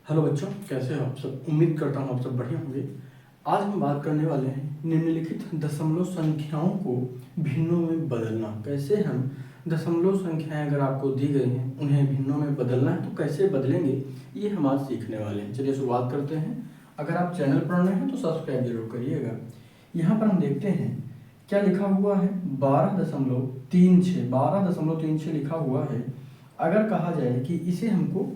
Hello बच्चों, कैसे हो आप सब। उम्मीद करता हूँ आप सब बढ़िया होंगे। आज हम बात करने वाले हैं निम्नलिखित दशमलव संख्याओं को भिन्नों में बदलना। कैसे हम दशमलव संख्याएं अगर आपको दी गई हैं उन्हें भिन्नों में बदलना है तो कैसे बदलेंगे, ये हम आज सीखने वाले हैं। चलिए शुरुआत करते हैं। अगर आप चैनल पर नए हैं तो सब्सक्राइब जरूर करिएगा। यहाँ पर हम देखते हैं क्या लिखा हुआ है, 12.36 लिखा हुआ है। अगर कहा जाए कि इसे हमको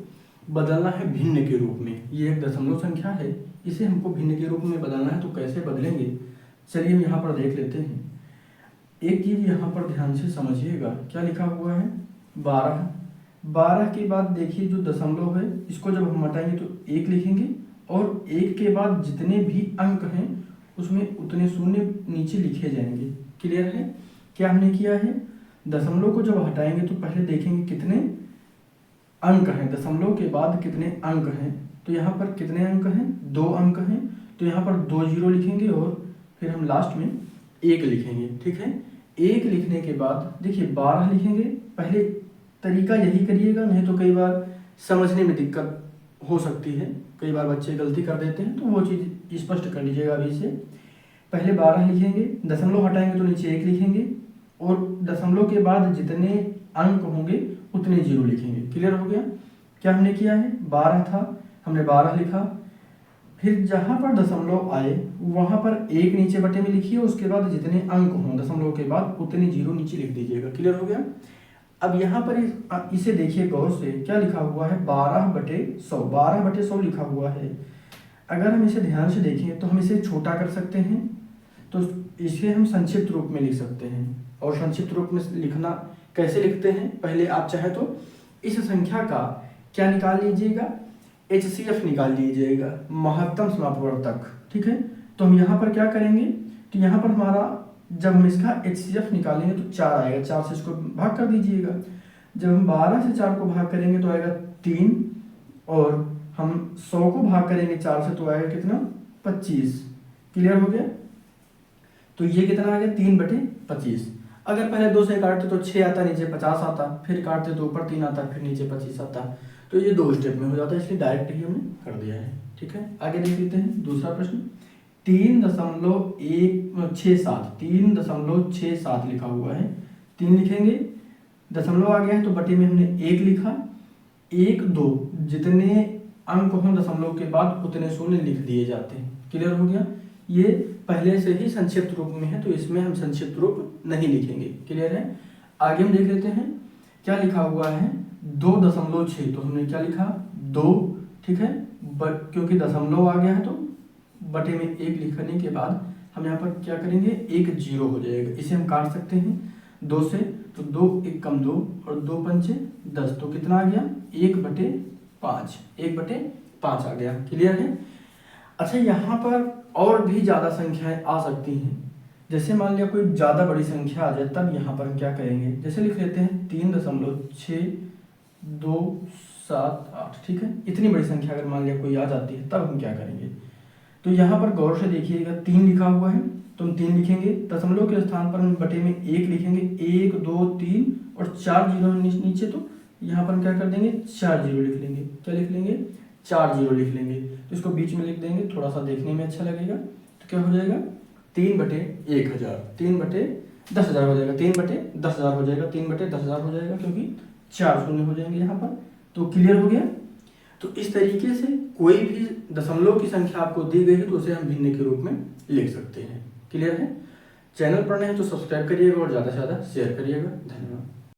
बदलना है भिन्न के रूप में, ये एक दशमलव संख्या है, इसे हमको भिन्न के रूप में बदलना है तो कैसे बदलेंगे, चलिए हम यहाँ पर देख लेते हैं। एक चीज यहाँ पर ध्यान से समझिएगा, क्या लिखा हुआ है 12 के बाद देखिए जो दशमलव है इसको जब हम हटाएंगे तो 1 लिखेंगे और 1 के बाद जितने भी अंक हैं उसमें उतने शून्य नीचे लिखे जाएंगे। क्लियर है। क्या हमने किया है, दशमलव को जब हटाएंगे तो पहले देखेंगे कितने अंक हैं, दशमलव के बाद कितने अंक हैं। तो यहाँ पर कितने अंक हैं, 2 अंक हैं, तो यहाँ पर 2 जीरो लिखेंगे और फिर हम लास्ट में 1 लिखेंगे। ठीक है। 1 लिखने के बाद देखिए 12 लिखेंगे। पहले तरीका यही करिएगा, नहीं तो कई बार समझने में दिक्कत हो सकती है, कई बार बच्चे गलती कर देते हैं, तो वो चीज़ स्पष्ट कर लीजिएगा अभी से। पहले 12 लिखेंगे, दशमलव हटाएंगे तो नीचे 1 लिखेंगे और दशमलव के बाद जितने अंक होंगे उतने जीरो लिखेंगे। क्लियर हो गया। क्या हमने किया है, 12 था, हमने 12 लिखा, फिर जहां पर दशमलव आए वहां पर 1 नीचे बटे में लिखिए, उसके बाद जितने अंक हों दशमलव के बाद उतने जीरो नीचे लिख दीजिएगा। क्लियर हो गया। अब यहाँ पर इसे देखिए गौर से, क्या लिखा हुआ है 12/100 लिखा हुआ है। अगर हम इसे ध्यान से देखें तो हम इसे छोटा कर सकते हैं, तो इसे हम संक्षिप्त रूप में लिख सकते हैं। और संक्षिप्त रूप में लिखना कैसे लिखते हैं, पहले आप चाहे तो इस संख्या का क्या निकाल लीजिएगा, HCF निकाल लीजिएगा, महत्तम समापवर्तक। ठीक है। तो हम यहाँ पर क्या करेंगे, तो यहाँ पर हमारा जब हम इसका HCF निकालेंगे तो 4 आएगा, 4 से इसको भाग कर दीजिएगा। जब हम 12 से 4 को भाग करेंगे तो आएगा 3 और हम 100 को भाग करेंगे 4 से तो आएगा कितना, 25। क्लियर हो गया। तो ये कितना आ गया, 3/25। अगर पहले 2 से काटते तो 6 आता, नीचे 50 आता, फिर काटते तो ऊपर 3 आता, फिर नीचे 25 आता। तो ये 2 स्टेप में हो जाता है, इसलिए डायरेक्ट ही हमने कर दिया है। ठीक है। आगे देख लेते हैं दूसरा प्रश्न। 3.67 लिखा हुआ है। 3 लिखेंगे, दशमलव आ गया है तो बटे में हमने 1 लिखा, 1 2 जितने अंक हों दशमलव के बाद उतने शून्य लिख दिए जाते हैं। क्लियर हो गया। ये पहले से ही संक्षिप्त रूप में है तो इसमें हम संक्षिप्त रूप नहीं लिखेंगे। क्लियर है। आगे हम देख लेते हैं क्या लिखा हुआ है 2.6, तो हमने क्या लिखा 2। ठीक है। क्योंकि दशमलव आ गया है तो बटे में 1 लिखने के बाद हम यहाँ पर क्या करेंगे, 1 जीरो हो जाएगा। इसे हम काट सकते हैं 2 से, तो 2 1 कम 2 और 2 पंचे 10, तो कितना आ गया 1/5, 1/5 आ गया। क्लियर है। अच्छा, यहाँ पर और भी ज़्यादा संख्याएं आ सकती हैं, जैसे मान लिया कोई ज़्यादा बड़ी संख्या आ जाए, तब यहाँ पर हम क्या करेंगे, जैसे लिख लेते हैं 3.6278। ठीक है। इतनी बड़ी संख्या अगर मान लिया कोई आ जाती है तब हम क्या करेंगे, तो यहाँ पर गौर से देखिएगा 3 लिखा हुआ है तो हम 3 लिखेंगे, दशमलव के स्थान पर हम बटे में 1 लिखेंगे, 1 2 3 और 4 जीरो नीचे, तो यहाँ पर हम क्या कर देंगे 4 जीरो लिख लेंगे। क्या लिख लेंगे, 4 जीरो लिख लेंगे। तो इसको बीच में लिख देंगे, थोड़ा सा देखने में अच्छा लगेगा। तो क्या हो जाएगा 3/1000, 3/10,000 हो जाएगा, 3/10,000 हो जाएगा, 3/10,000 हो जाएगा, क्योंकि 4 शून्य हो जाएंगे यहाँ पर। तो क्लियर हो गया। तो इस तरीके से कोई भी दशमलव की संख्या आपको दी गई है तो उसे हम भिन्न के रूप में लिख सकते हैं। क्लियर है। चैनल पर नए हैं तो सब्सक्राइब करिएगा और ज़्यादा से ज़्यादा शेयर करिएगा। धन्यवाद।